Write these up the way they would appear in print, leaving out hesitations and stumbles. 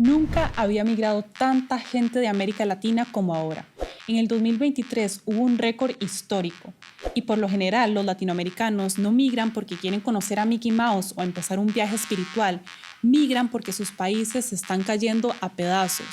Nunca había migrado tanta gente de América Latina como ahora. En el 2023 hubo un récord histórico y por lo general los latinoamericanos no migran porque quieren conocer a Mickey Mouse o empezar un viaje espiritual, migran porque sus países se están cayendo a pedazos.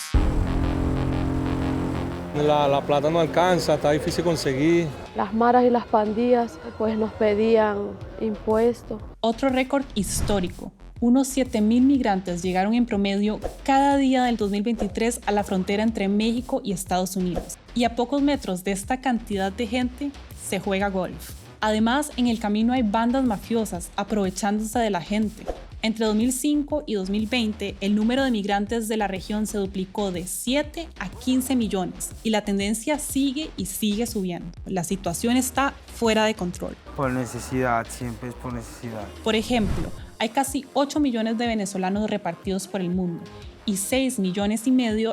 La plata no alcanza, está difícil conseguir. Las maras y las pandillas pues nos pedían impuestos. Otro récord histórico. Unos 7,000 migrantes llegaron en promedio cada día del 2023 a la frontera entre México y Estados Unidos. Y a pocos metros de esta cantidad de gente se juega golf. Además, en el camino hay bandas mafiosas aprovechándose de la gente. Entre 2005 y 2020, el número de migrantes de la región se duplicó de 7 a 15 millones y la tendencia sigue y sigue subiendo. La situación está fuera de control. Por necesidad, siempre es por necesidad. Por ejemplo, hay casi 8 millones de venezolanos repartidos por el mundo y 6,5 millones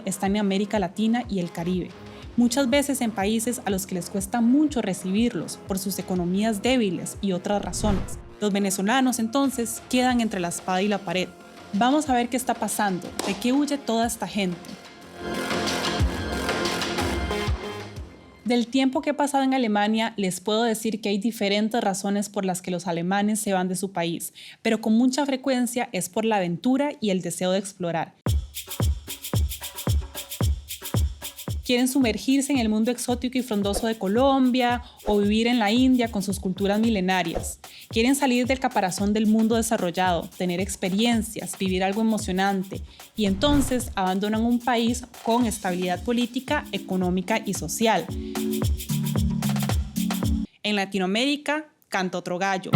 están en América Latina y el Caribe. Muchas veces en países a los que les cuesta mucho recibirlos por sus economías débiles y otras razones. Los venezolanos entonces quedan entre la espada y la pared. Vamos a ver qué está pasando, de qué huye toda esta gente. Del tiempo que he pasado en Alemania, les puedo decir que hay diferentes razones por las que los alemanes se van de su país, pero con mucha frecuencia es por la aventura y el deseo de explorar. Quieren sumergirse en el mundo exótico y frondoso de Colombia o vivir en la India con sus culturas milenarias. Quieren salir del caparazón del mundo desarrollado, tener experiencias, vivir algo emocionante y entonces abandonan un país con estabilidad política, económica y social. En Latinoamérica canta otro gallo.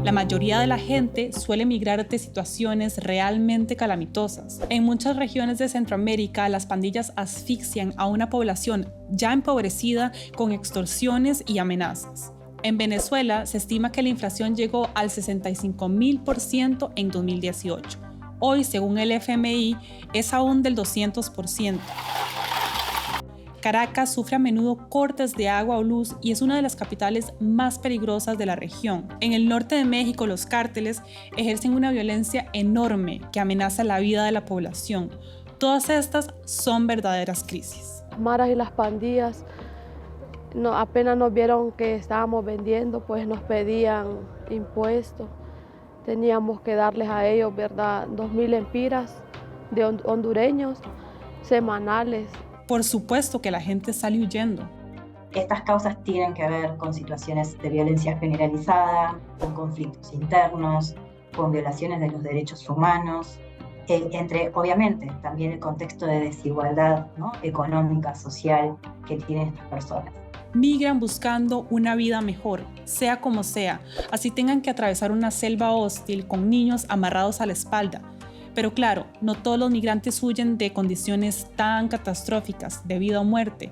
La mayoría de la gente suele migrar de situaciones realmente calamitosas. En muchas regiones de Centroamérica, las pandillas asfixian a una población ya empobrecida con extorsiones y amenazas. En Venezuela, se estima que la inflación llegó al 65,000% en 2018. Hoy, según el FMI, es aún del 200%. Caracas sufre a menudo cortes de agua o luz y es una de las capitales más peligrosas de la región. En el norte de México, los cárteles ejercen una violencia enorme que amenaza la vida de la población. Todas estas son verdaderas crisis. Las maras y las pandillas apenas nos vieron que estábamos vendiendo, pues nos pedían impuestos. Teníamos que darles a ellos, ¿verdad?, 2,000 empiras de hondureños semanales. Por supuesto que la gente sale huyendo. Estas causas tienen que ver con situaciones de violencia generalizada, con conflictos internos, con violaciones de los derechos humanos, entre, obviamente, también el contexto de desigualdad, ¿no?, económica, social que tienen estas personas. Migran buscando una vida mejor, sea como sea, así tengan que atravesar una selva hostil con niños amarrados a la espalda. Pero claro, no todos los migrantes huyen de condiciones tan catastróficas de vida o muerte.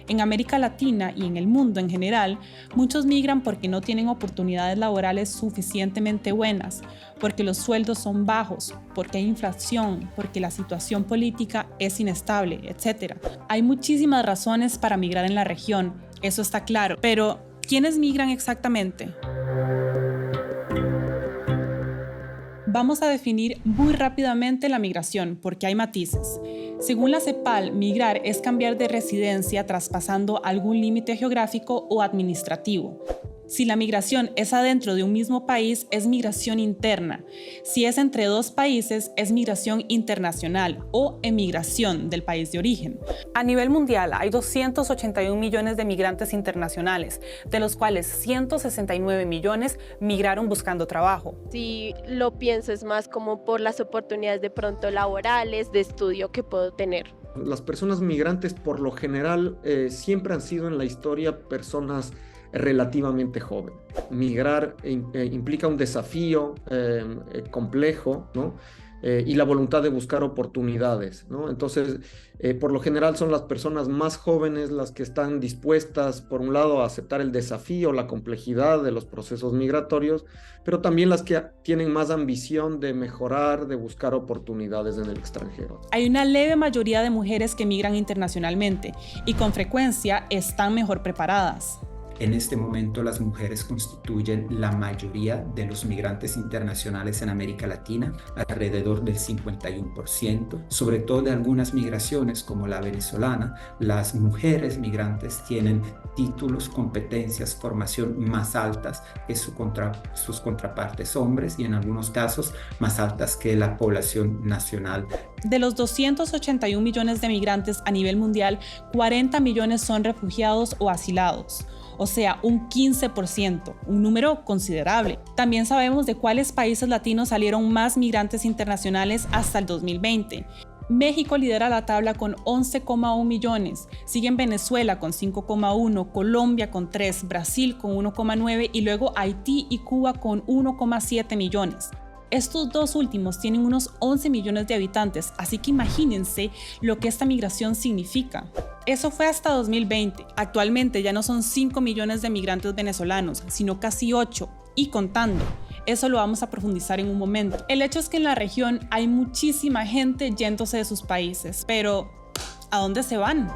En América Latina y en el mundo en general, muchos migran porque no tienen oportunidades laborales suficientemente buenas, porque los sueldos son bajos, porque hay inflación, porque la situación política es inestable, etc. Hay muchísimas razones para migrar en la región, eso está claro. Pero, ¿quiénes migran exactamente? Vamos a definir muy rápidamente la migración, porque hay matices. Según la CEPAL, migrar es cambiar de residencia traspasando algún límite geográfico o administrativo. Si la migración es adentro de un mismo país, es migración interna. Si es entre dos países, es migración internacional o emigración del país de origen. A nivel mundial, hay 281 millones de migrantes internacionales, de los cuales 169 millones migraron buscando trabajo. Si lo pienso, es más como por las oportunidades de pronto laborales, de estudio que puedo tener. Las personas migrantes, por lo general, siempre han sido en la historia personas relativamente joven. Migrar implica un desafío complejo, ¿no? Y la voluntad de buscar oportunidades, ¿no? Entonces, por lo general son las personas más jóvenes las que están dispuestas, por un lado, a aceptar el desafío, la complejidad de los procesos migratorios, pero también las que tienen más ambición de mejorar, de buscar oportunidades en el extranjero. Hay una leve mayoría de mujeres que migran internacionalmente y con frecuencia están mejor preparadas. En este momento las mujeres constituyen la mayoría de los migrantes internacionales en América Latina, alrededor del 51%. Sobre todo de algunas migraciones como la venezolana, las mujeres migrantes tienen títulos, competencias, formación más altas que sus contrapartes hombres y en algunos casos más altas que la población nacional. De los 281 millones de migrantes a nivel mundial, 40 millones son refugiados o asilados, o sea, un 15%, un número considerable. También sabemos de cuáles países latinos salieron más migrantes internacionales hasta el 2020. México lidera la tabla con 11,1 millones, siguen Venezuela con 5,1, Colombia con 3, Brasil con 1,9 y luego Haití y Cuba con 1,7 millones. Estos dos últimos tienen unos 11 millones de habitantes, así que imagínense lo que esta migración significa. Eso fue hasta 2020. Actualmente ya no son 5 millones de migrantes venezolanos, sino casi 8 y contando. Eso lo vamos a profundizar en un momento. El hecho es que en la región hay muchísima gente yéndose de sus países, pero ¿a dónde se van?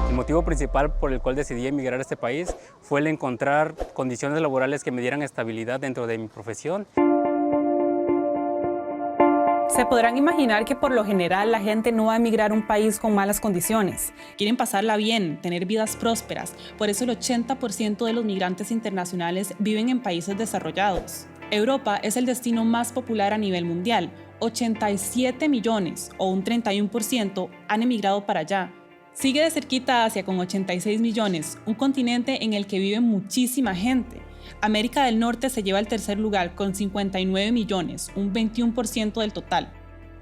El motivo principal por el cual decidí emigrar a este país fue el encontrar condiciones laborales que me dieran estabilidad dentro de mi profesión. Se podrán imaginar que por lo general la gente no va a emigrar a un país con malas condiciones. Quieren pasarla bien, tener vidas prósperas. Por eso el 80% de los migrantes internacionales viven en países desarrollados. Europa es el destino más popular a nivel mundial. 87 millones o un 31% han emigrado para allá. Sigue de cerquita Asia con 86 millones, un continente en el que vive muchísima gente. América del Norte se lleva el tercer lugar con 59 millones, un 21% del total.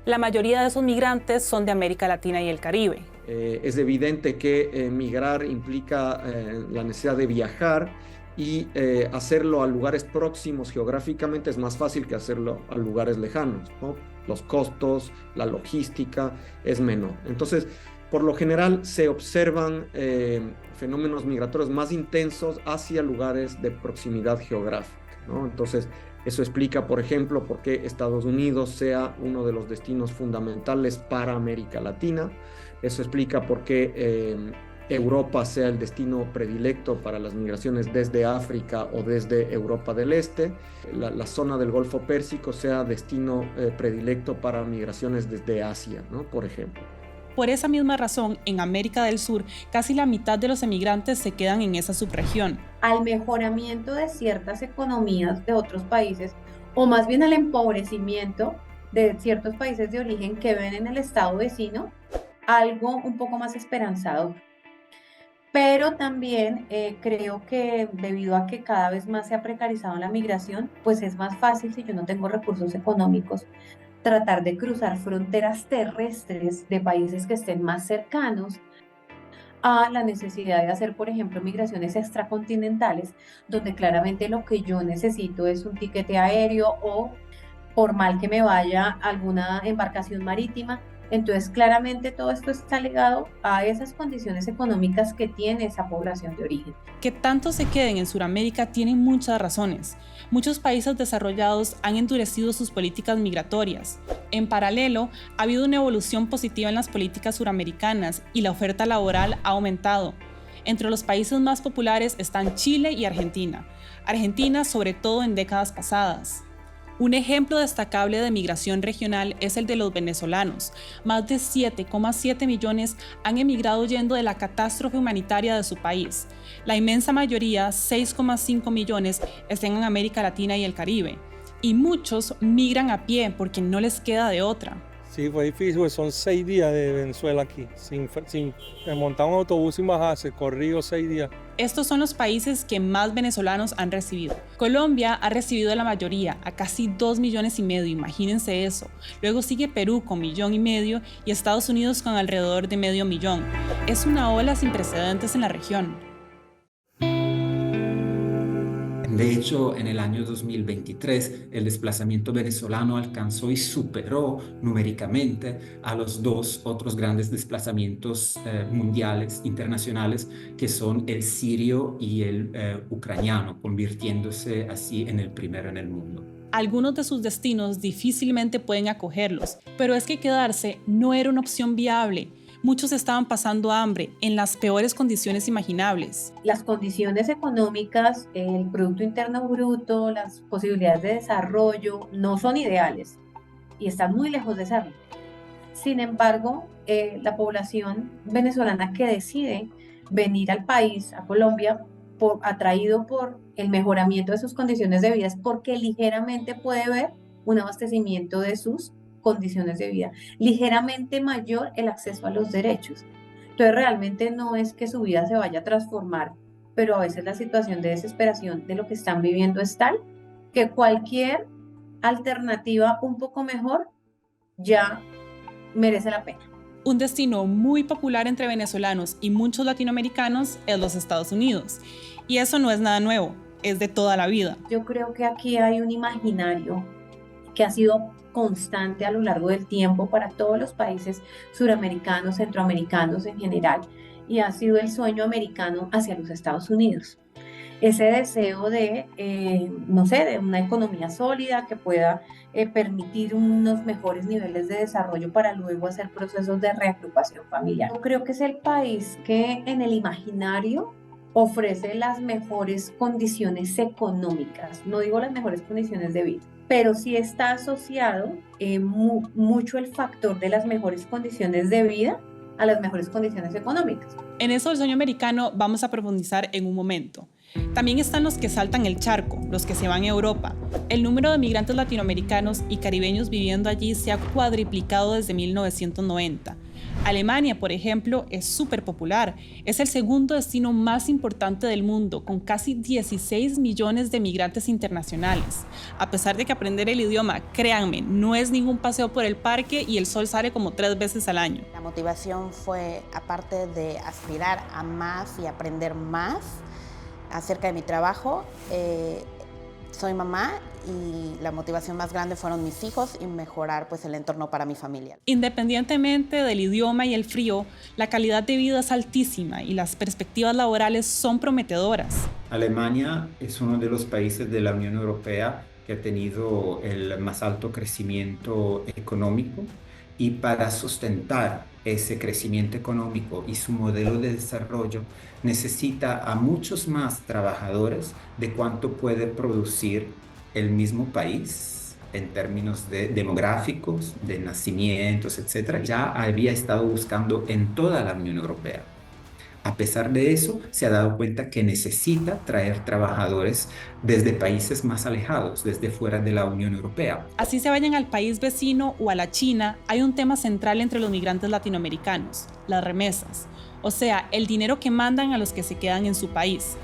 La mayoría de esos migrantes son de América Latina y el Caribe. Es evidente que migrar implica la necesidad de viajar y hacerlo a lugares próximos geográficamente es más fácil que hacerlo a lugares lejanos, ¿no? Los costos, la logística es menor. Entonces, por lo general se observan fenómenos migratorios más intensos hacia lugares de proximidad geográfica, ¿no? Entonces, eso explica, por ejemplo, por qué Estados Unidos sea uno de los destinos fundamentales para América Latina. Eso explica por qué Europa sea el destino predilecto para las migraciones desde África o desde Europa del Este. La zona del Golfo Pérsico sea destino predilecto para migraciones desde Asia, ¿no? Por ejemplo. Por esa misma razón, en América del Sur, casi la mitad de los emigrantes se quedan en esa subregión. Al mejoramiento de ciertas economías de otros países, o más bien al empobrecimiento de ciertos países de origen que ven en el estado vecino algo un poco más esperanzador. Pero también creo que debido a que cada vez más se ha precarizado la migración, pues es más fácil, si yo no tengo recursos económicos, tratar de cruzar fronteras terrestres de países que estén más cercanos a la necesidad de hacer, por ejemplo, migraciones extracontinentales, donde claramente lo que yo necesito es un tiquete aéreo o, por mal que me vaya, alguna embarcación marítima. Entonces, claramente todo esto está ligado a esas condiciones económicas que tiene esa población de origen. Que tanto se queden en Sudamérica tienen muchas razones. Muchos países desarrollados han endurecido sus políticas migratorias. En paralelo, ha habido una evolución positiva en las políticas suramericanas y la oferta laboral ha aumentado. Entre los países más populares están Chile y Argentina. Argentina, sobre todo en décadas pasadas. Un ejemplo destacable de migración regional es el de los venezolanos. Más de 7,7 millones han emigrado huyendo de la catástrofe humanitaria de su país. La inmensa mayoría, 6,5 millones, están en América Latina y el Caribe. Y muchos migran a pie porque no les queda de otra. Sí, fue difícil, pues son 6 días de Venezuela aquí, sin montar un autobús sin bajarse, corrido 6 días. Estos son los países que más venezolanos han recibido. Colombia ha recibido a la mayoría, a casi 2,5 millones, imagínense eso. Luego sigue Perú con 1,5 millones y Estados Unidos con alrededor de 500,000. Es una ola sin precedentes en la región. De hecho, en el año 2023, el desplazamiento venezolano alcanzó y superó numéricamente a los dos otros grandes desplazamientos mundiales, internacionales, que son el sirio y el ucraniano, convirtiéndose así en el primero en el mundo. Algunos de sus destinos difícilmente pueden acogerlos, pero es que quedarse no era una opción viable. muchos estaban pasando hambre en las peores condiciones imaginables. Las condiciones económicas, el Producto Interno Bruto, las posibilidades de desarrollo no son ideales y están muy lejos de serlo. Sin embargo, la población venezolana que decide venir al país, a Colombia, atraído por el mejoramiento de sus condiciones de vida, es porque ligeramente puede ver un abastecimiento de sus condiciones de vida, ligeramente mayor el acceso a los derechos. Entonces realmente no es que su vida se vaya a transformar, pero a veces la situación de desesperación de lo que están viviendo es tal que cualquier alternativa un poco mejor ya merece la pena. Un destino muy popular entre venezolanos y muchos latinoamericanos es los Estados Unidos. Y eso no es nada nuevo, es de toda la vida. Yo creo que aquí hay un imaginario que ha sido constante a lo largo del tiempo para todos los países suramericanos, centroamericanos en general, y ha sido el sueño americano hacia los Estados Unidos. Ese deseo de, de una economía sólida que pueda permitir unos mejores niveles de desarrollo para luego hacer procesos de reagrupación familiar. Yo creo que es el país que en el imaginario ofrece las mejores condiciones económicas, no digo las mejores condiciones de vida, pero sí está asociado mucho el factor de las mejores condiciones de vida a las mejores condiciones económicas. En eso del sueño americano vamos a profundizar en un momento. También están los que saltan el charco, los que se van a Europa. El número de migrantes latinoamericanos y caribeños viviendo allí se ha cuadriplicado desde 1990. Alemania, por ejemplo, es súper popular. Es el segundo destino más importante del mundo, con casi 16 millones de migrantes internacionales. A pesar de que aprender el idioma, créanme, no es ningún paseo por el parque y el sol sale como 3 veces al año. La motivación fue, aparte de aspirar a más y aprender más acerca de mi trabajo, soy mamá y la motivación más grande fueron mis hijos y mejorar pues el entorno para mi familia. Independientemente del idioma y el frío, la calidad de vida es altísima y las perspectivas laborales son prometedoras. Alemania es uno de los países de la Unión Europea que ha tenido el más alto crecimiento económico, y para sustentar ese crecimiento económico y su modelo de desarrollo necesita a muchos más trabajadores de cuánto puede producir el mismo país en términos de demográficos, de nacimientos, etc. Ya había estado buscando en toda la Unión Europea. A pesar de eso, se ha dado cuenta que necesita traer trabajadores desde países más alejados, desde fuera de la Unión Europea. Así se vayan al país vecino o a la China, hay un tema central entre los migrantes latinoamericanos, las remesas. O sea, el dinero que mandan a los que se quedan en su país.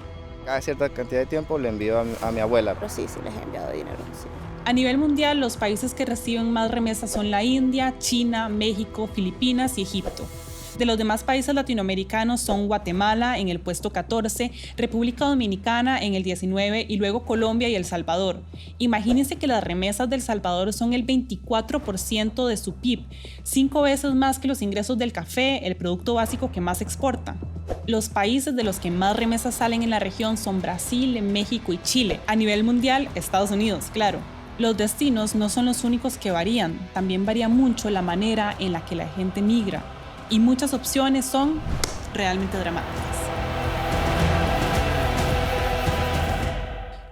Cada cierta cantidad de tiempo le envío a mi abuela. Pero sí les he enviado dinero. Sí. A nivel mundial, los países que reciben más remesas son la India, China, México, Filipinas y Egipto. De los demás países latinoamericanos son Guatemala en el puesto 14, República Dominicana en el 19 y luego Colombia y El Salvador. Imagínense que las remesas del Salvador son el 24% de su PIB, 5 veces más que los ingresos del café, el producto básico que más exporta. Los países de los que más remesas salen en la región son Brasil, México y Chile. A nivel mundial, Estados Unidos, claro. Los destinos no son los únicos que varían, también varía mucho la manera en la que la gente migra. Y muchas opciones son realmente dramáticas.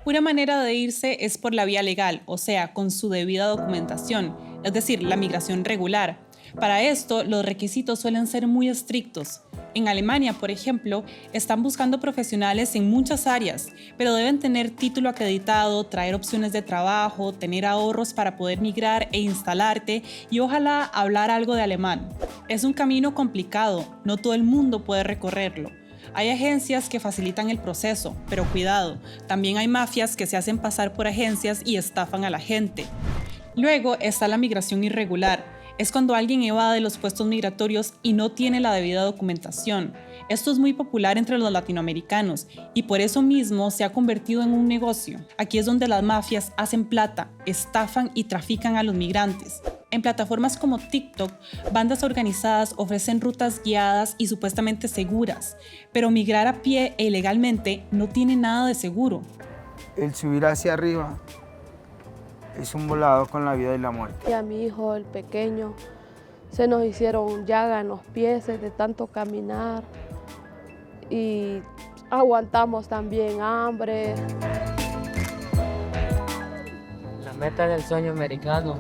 Una manera de irse es por la vía legal, o sea, con su debida documentación, es decir, la migración regular. Para esto, los requisitos suelen ser muy estrictos. En Alemania, por ejemplo, están buscando profesionales en muchas áreas, pero deben tener título acreditado, traer opciones de trabajo, tener ahorros para poder migrar e instalarte y ojalá hablar algo de alemán. Es un camino complicado, no todo el mundo puede recorrerlo. Hay agencias que facilitan el proceso, pero cuidado, también hay mafias que se hacen pasar por agencias y estafan a la gente. Luego está la migración irregular. Es cuando alguien evade los puestos migratorios y no tiene la debida documentación. Esto es muy popular entre los latinoamericanos y por eso mismo se ha convertido en un negocio. Aquí es donde las mafias hacen plata, estafan y trafican a los migrantes. En plataformas como TikTok, bandas organizadas ofrecen rutas guiadas y supuestamente seguras, pero migrar a pie e ilegalmente no tiene nada de seguro. El subir hacia arriba es un volado con la vida y la muerte. Y a mi hijo, el pequeño, Se nos hicieron llagas en los pies de tanto caminar y aguantamos también hambre. La meta del sueño americano.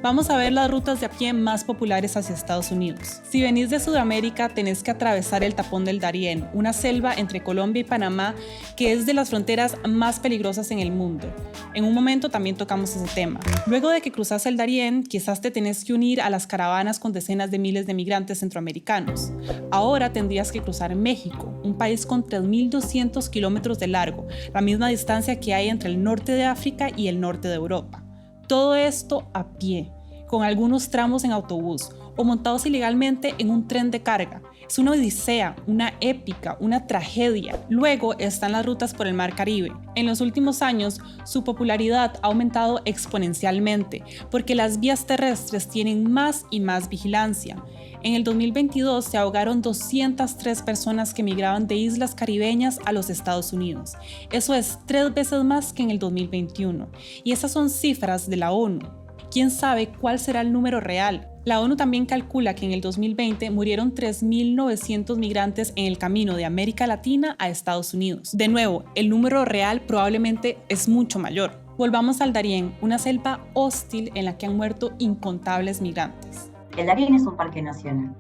Vamos a ver las rutas de a pie más populares hacia Estados Unidos. Si venís de Sudamérica, tenés que atravesar el tapón del Darién, una selva entre Colombia y Panamá que es de las fronteras más peligrosas en el mundo. En un momento también tocamos ese tema. Luego de que cruzas el Darién, quizás te tenés que unir a las caravanas con decenas de miles de migrantes centroamericanos. Ahora tendrías que cruzar México, un país con 3.200 kilómetros de largo, la misma distancia que hay entre el norte de África y el norte de Europa. Todo esto a pie, con algunos tramos en autobús o montados ilegalmente en un tren de carga. Es una odisea, una épica, una tragedia. Luego están las rutas por el Mar Caribe. En los últimos años, su popularidad ha aumentado exponencialmente porque las vías terrestres tienen más y más vigilancia. En el 2022 se ahogaron 203 personas que migraban de islas caribeñas a los Estados Unidos. Eso es 3 veces más que en el 2021. Y esas son cifras de la ONU. ¿Quién sabe cuál será el número real? La ONU también calcula que en el 2020 murieron 3.900 migrantes en el camino de América Latina a Estados Unidos. De nuevo, el número real probablemente es mucho mayor. Volvamos al Darién, una selva hostil en la que han muerto incontables migrantes. El Darién es un parque nacional,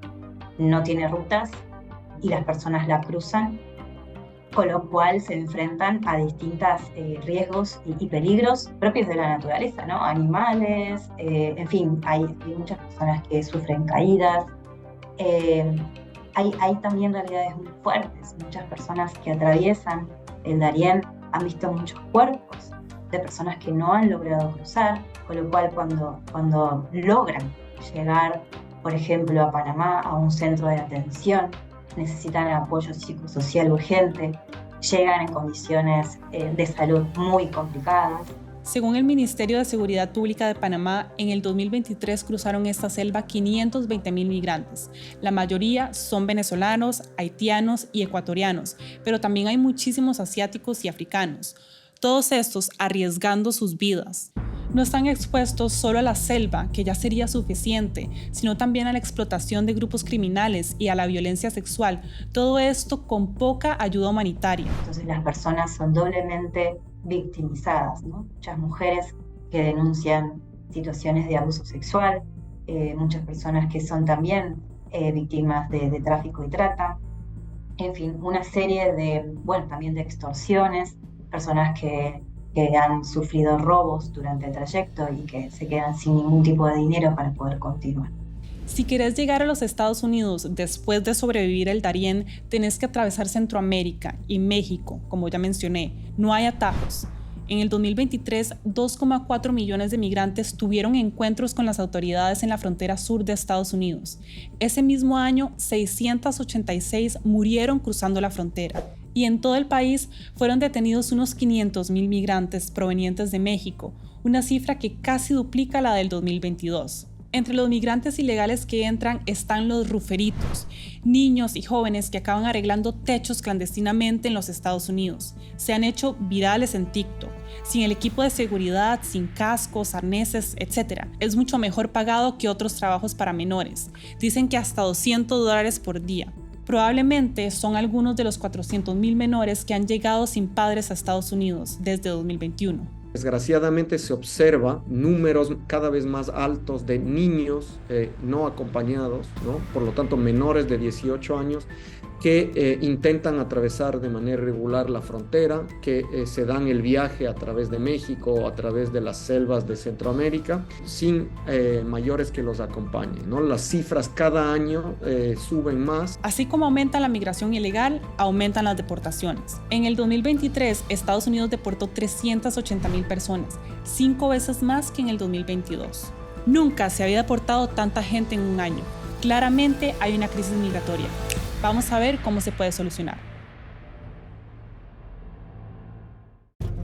no tiene rutas y las personas la cruzan, con lo cual se enfrentan a distintos riesgos y peligros propios de la naturaleza, ¿no? Animales, en fin, hay muchas personas que sufren caídas, hay también realidades muy fuertes, muchas personas que atraviesan el Darién han visto muchos cuerpos de personas que no han logrado cruzar, con lo cual cuando logran llegar, por ejemplo, a Panamá, a un centro de atención, necesitan apoyo psicosocial urgente, llegan en condiciones de salud muy complicadas. Según el Ministerio de Seguridad Pública de Panamá, en el 2023 cruzaron esta selva 520.000 migrantes. La mayoría son venezolanos, haitianos y ecuatorianos, pero también hay muchísimos asiáticos y africanos. Todos estos arriesgando sus vidas. No están expuestos solo a la selva, que ya sería suficiente, sino también a la explotación de grupos criminales y a la violencia sexual. Todo esto con poca ayuda humanitaria. Entonces las personas son doblemente victimizadas, ¿no? Muchas mujeres que denuncian situaciones de abuso sexual, muchas personas que son también víctimas de tráfico y trata, en fin, una serie también de extorsiones, personas que han sufrido robos durante el trayecto y que se quedan sin ningún tipo de dinero para poder continuar. Si querés llegar a los Estados Unidos después de sobrevivir el Darién, tenés que atravesar Centroamérica y México, como ya mencioné. No hay atajos. En el 2023, 2,4 millones de migrantes tuvieron encuentros con las autoridades en la frontera sur de Estados Unidos. Ese mismo año, 686 murieron cruzando la frontera. Y en todo el país fueron detenidos unos 500.000 migrantes provenientes de México, una cifra que casi duplica la del 2022. Entre los migrantes ilegales que entran están los ruferitos, niños y jóvenes que acaban arreglando techos clandestinamente en los Estados Unidos. Se han hecho virales en TikTok, sin el equipo de seguridad, sin cascos, arneses, etc. Es mucho mejor pagado que otros trabajos para menores. Dicen que hasta $200 por día. Probablemente son algunos de los 400.000 menores que han llegado sin padres a Estados Unidos desde 2021. Desgraciadamente se observa números cada vez más altos de niños no acompañados, ¿no? Por lo tanto menores de 18 años, que intentan atravesar de manera irregular la frontera, que se dan el viaje a través de México o a través de las selvas de Centroamérica sin mayores que los acompañen, ¿no? Las cifras cada año suben más. Así como aumenta la migración ilegal, aumentan las deportaciones. En el 2023, Estados Unidos deportó 380.000 personas, 5 veces más que en el 2022. Nunca se había deportado tanta gente en un año. Claramente hay una crisis migratoria. Vamos a ver cómo se puede solucionar.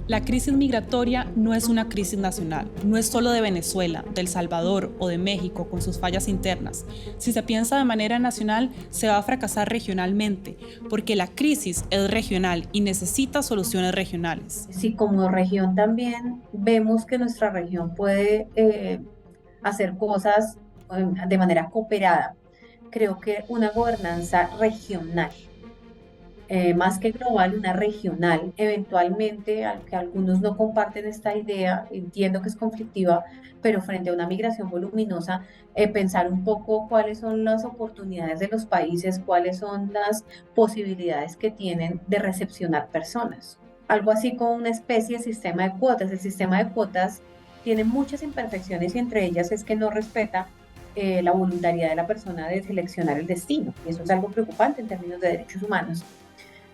La crisis migratoria no es una crisis nacional, no es solo de Venezuela, de El Salvador o de México con sus fallas internas. Si se piensa de manera nacional, se va a fracasar regionalmente, porque la crisis es regional y necesita soluciones regionales. Si como región también vemos que nuestra región puede hacer cosas de manera cooperada, creo que una gobernanza regional, más que global, una regional, eventualmente, aunque algunos no comparten esta idea, entiendo que es conflictiva, pero frente a una migración voluminosa, pensar un poco cuáles son las oportunidades de los países, cuáles son las posibilidades que tienen de recepcionar personas. Algo así como una especie de sistema de cuotas. El sistema de cuotas tiene muchas imperfecciones y entre ellas es que no respeta la voluntariedad de la persona de seleccionar el destino. Y eso es algo preocupante en términos de derechos humanos.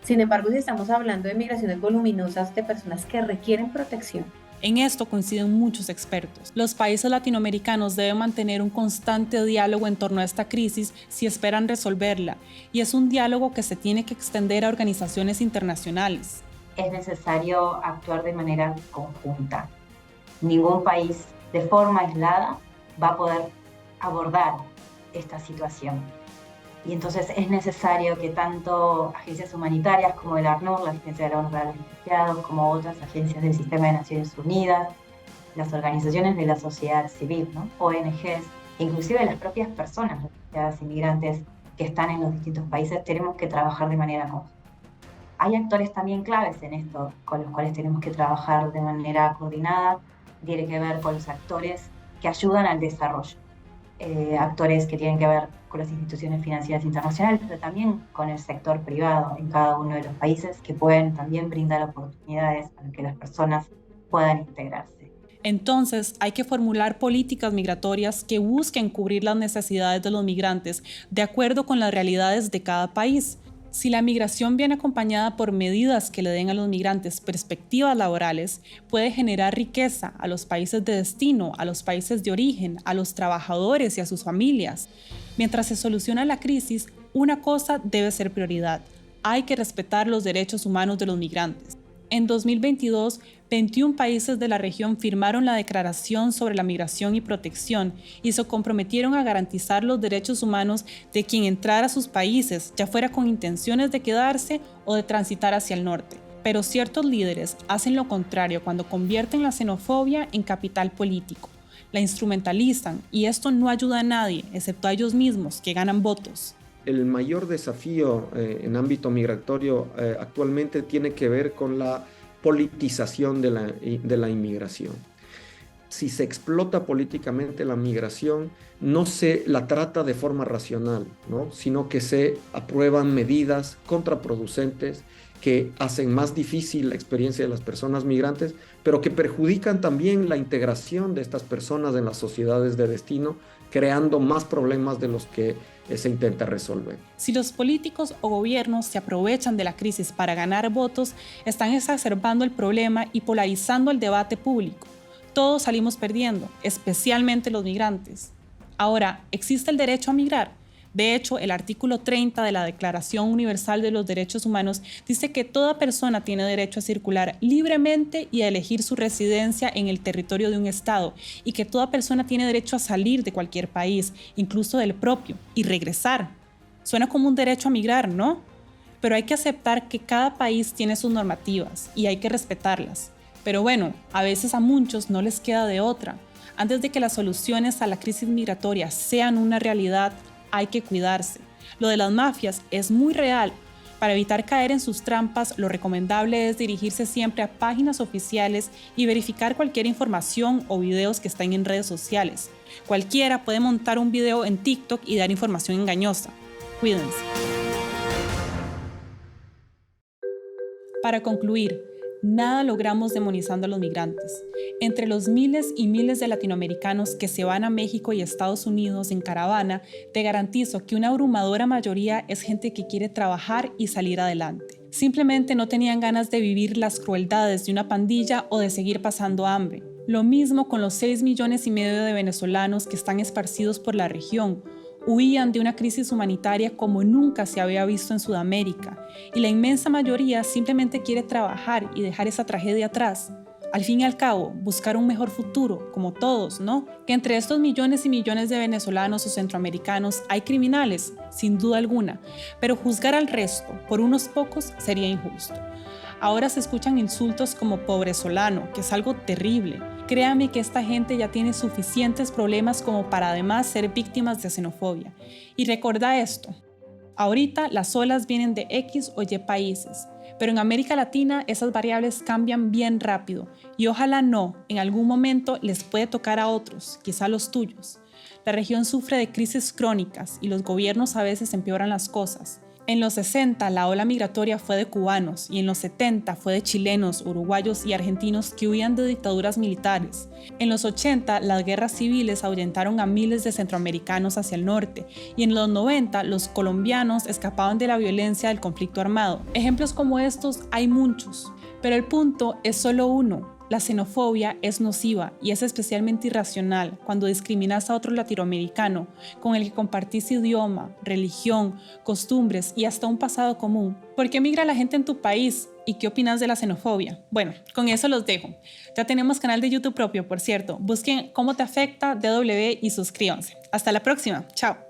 Sin embargo, si estamos hablando de migraciones voluminosas de personas que requieren protección. En esto coinciden muchos expertos. Los países latinoamericanos deben mantener un constante diálogo en torno a esta crisis si esperan resolverla, y es un diálogo que se tiene que extender a organizaciones internacionales. Es necesario actuar de manera conjunta. Ningún país de forma aislada va a poder abordar esta situación. Y entonces es necesario que tanto agencias humanitarias como el ACNUR, la Agencia de la ONU para los Refugiados, como otras agencias del Sistema de Naciones Unidas, las organizaciones de la sociedad civil, ¿no? ONGs, inclusive las propias personas refugiadas, inmigrantes que están en los distintos países, tenemos que trabajar de manera conjunta. Hay actores también claves en esto con los cuales tenemos que trabajar de manera coordinada. Tiene que ver con los actores que ayudan al desarrollo. Actores que tienen que ver con las instituciones financieras internacionales, pero también con el sector privado en cada uno de los países que pueden también brindar oportunidades para que las personas puedan integrarse. Entonces, hay que formular políticas migratorias que busquen cubrir las necesidades de los migrantes de acuerdo con las realidades de cada país. Si la migración viene acompañada por medidas que le den a los migrantes perspectivas laborales, puede generar riqueza a los países de destino, a los países de origen, a los trabajadores y a sus familias. Mientras se soluciona la crisis, una cosa debe ser prioridad: hay que respetar los derechos humanos de los migrantes. En 2022, 21 países de la región firmaron la Declaración sobre la Migración y Protección y se comprometieron a garantizar los derechos humanos de quien entrara a sus países, ya fuera con intenciones de quedarse o de transitar hacia el norte. Pero ciertos líderes hacen lo contrario cuando convierten la xenofobia en capital político. La instrumentalizan y esto no ayuda a nadie, excepto a ellos mismos, que ganan votos. El mayor desafío en ámbito migratorio actualmente tiene que ver con la politización de la inmigración. Si se explota políticamente la migración, no se la trata de forma racional, ¿no? Sino que se aprueban medidas contraproducentes que hacen más difícil la experiencia de las personas migrantes, pero que perjudican también la integración de estas personas en las sociedades de destino, creando más problemas de los que se intenta resolver. Si los políticos o gobiernos se aprovechan de la crisis para ganar votos, están exacerbando el problema y polarizando el debate público. Todos salimos perdiendo, especialmente los migrantes. Ahora, ¿existe el derecho a migrar? De hecho, el artículo 30 de la Declaración Universal de los Derechos Humanos dice que toda persona tiene derecho a circular libremente y a elegir su residencia en el territorio de un estado, y que toda persona tiene derecho a salir de cualquier país, incluso del propio, y regresar. Suena como un derecho a migrar, ¿no? Pero hay que aceptar que cada país tiene sus normativas y hay que respetarlas. Pero bueno, a veces a muchos no les queda de otra. Antes de que las soluciones a la crisis migratoria sean una realidad, hay que cuidarse. Lo de las mafias es muy real. Para evitar caer en sus trampas, lo recomendable es dirigirse siempre a páginas oficiales y verificar cualquier información o videos que estén en redes sociales. Cualquiera puede montar un video en TikTok y dar información engañosa. Cuídense. Para concluir, nada logramos demonizando a los migrantes. Entre los miles y miles de latinoamericanos que se van a México y Estados Unidos en caravana, te garantizo que una abrumadora mayoría es gente que quiere trabajar y salir adelante. Simplemente no tenían ganas de vivir las crueldades de una pandilla o de seguir pasando hambre. Lo mismo con los 6,5 millones de venezolanos que están esparcidos por la región, Huían de una crisis humanitaria como nunca se había visto en Sudamérica, y la inmensa mayoría simplemente quiere trabajar y dejar esa tragedia atrás. Al fin y al cabo, buscar un mejor futuro, como todos, ¿no? Que entre estos millones y millones de venezolanos o centroamericanos hay criminales, sin duda alguna, pero juzgar al resto por unos pocos sería injusto. Ahora se escuchan insultos como pobrezolano, que es algo terrible. Créame que esta gente ya tiene suficientes problemas como para además ser víctimas de xenofobia. Y recuerda esto, ahorita las olas vienen de X o Y países, pero en América Latina esas variables cambian bien rápido y ojalá no, en algún momento les puede tocar a otros, quizá los tuyos. La región sufre de crisis crónicas y los gobiernos a veces empeoran las cosas. En los 60 la ola migratoria fue de cubanos y en los 70 fue de chilenos, uruguayos y argentinos que huían de dictaduras militares. En los 80 las guerras civiles ahuyentaron a miles de centroamericanos hacia el norte y en los 90 los colombianos escapaban de la violencia del conflicto armado. Ejemplos como estos hay muchos, pero el punto es solo uno. La xenofobia es nociva y es especialmente irracional cuando discriminas a otro latinoamericano con el que compartís idioma, religión, costumbres y hasta un pasado común. ¿Por qué migra la gente en tu país? ¿Y qué opinas de la xenofobia? Bueno, con eso los dejo. Ya tenemos canal de YouTube propio, por cierto. Busquen Cómo te afecta DW y suscríbanse. Hasta la próxima. Chao.